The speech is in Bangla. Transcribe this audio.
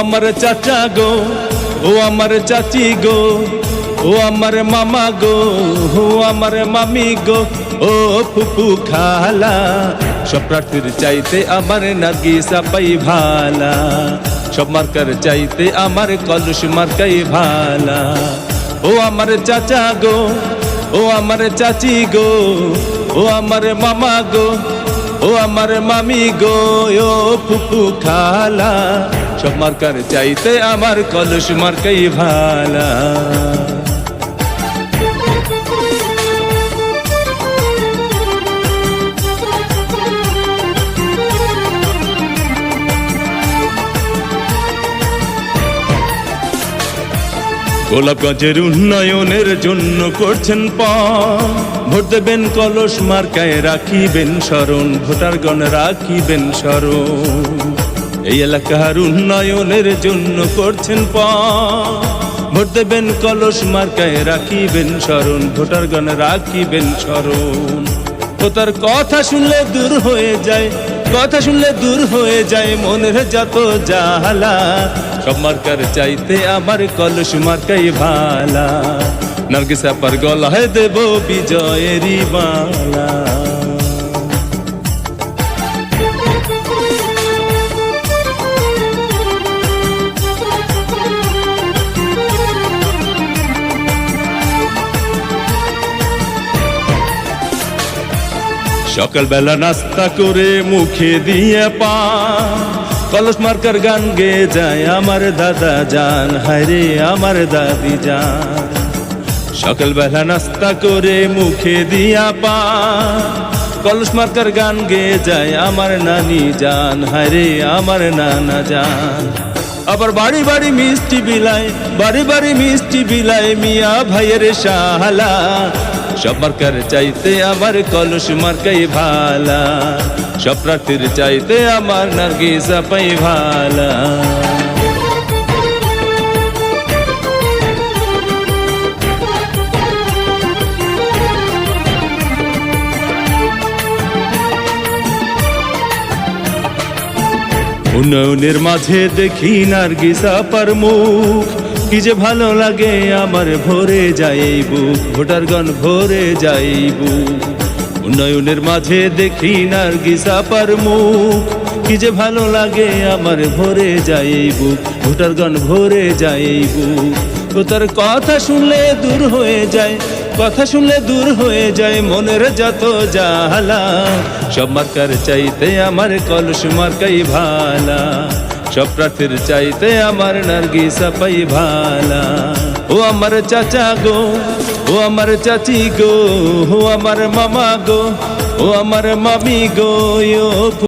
আমার চাচা গো, ও আমার চাচি গো, ও আমার মামা গো, ও আমার মামি গো, ও ফুপু খালা, সব প্রার্থীর চাইতে আমার নার্গিসা পাই ভালা, সব মার্কার চাইতে আমার কলস মার্কাই ভালা। ও আমার চাচা গো, ও আমার চাচি গো, ও আমার মামা গো, ও আমার মামি গো, ও ফুপু খালা, সব মার্কার চাইতে আমার কলস মার্কাই ভালা। গোলাপগঞ্জের উন্নয়নের জন্য করছেন পণ, ভোট দেবেন কলস মার্কায়, রাখিবেন স্মরণ, ভোটারগণ রাখিবেন স্মরণ। এই এলাকার উন্নয়নের জন্য করছেন পণ, ভোট দেবেন কলস মার্কায়, রাখিবেন স্মরণ, ভোটারগণ রাখিবেন স্মরণ। ও তার কথা শুনলে দূর হয়ে যায়, কথা শুনলে দূর হয়ে যায় মনের যত জ্বালা, সব মার্কার চাইতে আমার কলস মার্কাই ভালা, নার্গিসা পার গলায় দেব বিজয়েরই মালা। সকালবেলা নাস্তা করে মুখে দিয়ে পান, কলস মার্কার গান গেয়ে যায় আমার দাদা জান, হায়রে আমার দাদি জান। সকালবেলা নাস্তা করে মুখে দিয়া পান, কলস মার্কার গান গেয়ে যায় আমার নানি জান, হায়রে আমার নানা জান। আবার বাড়ি বাড়ি মিষ্টি বিলায়, বাড়ি বাড়ি মিষ্টি বিলায় মিয়া ভাইয়ের শালা, সব মার্কার চাইতে আমার কলস মার্কাই ভালা, সব প্রার্থীর চাইতে আমার নার্গিসা পাই ভালা। উন্নয়নের মাঝে দেখি নার্গিসা পার মুখ, কি যে ভালো লাগে আমার ভরে যায় বুক, ভোটারগণ ভরে যায় বুক। উন্নয়নের মাঝে দেখি নার্গিসা পার মুখ, কি যে ভালো লাগে আমার ভরে যায় বুক, ভোটারগণ ভরে যায় বুক। ও তার কথা শুনলে দূর হয়ে যায়, কথা শুনলে দূর হয়ে যায় মনের যত জ্বালা, সব মার্কার চাইতে আমার কলস মার্কাই ভালা, সব প্রার্থীর চাইতে আমার নার্গিসা পাই ভালা। ও আমার চাচা গো, ও আমার চাচি গো, ও আমার মামা গো, ও আমার মামি গো,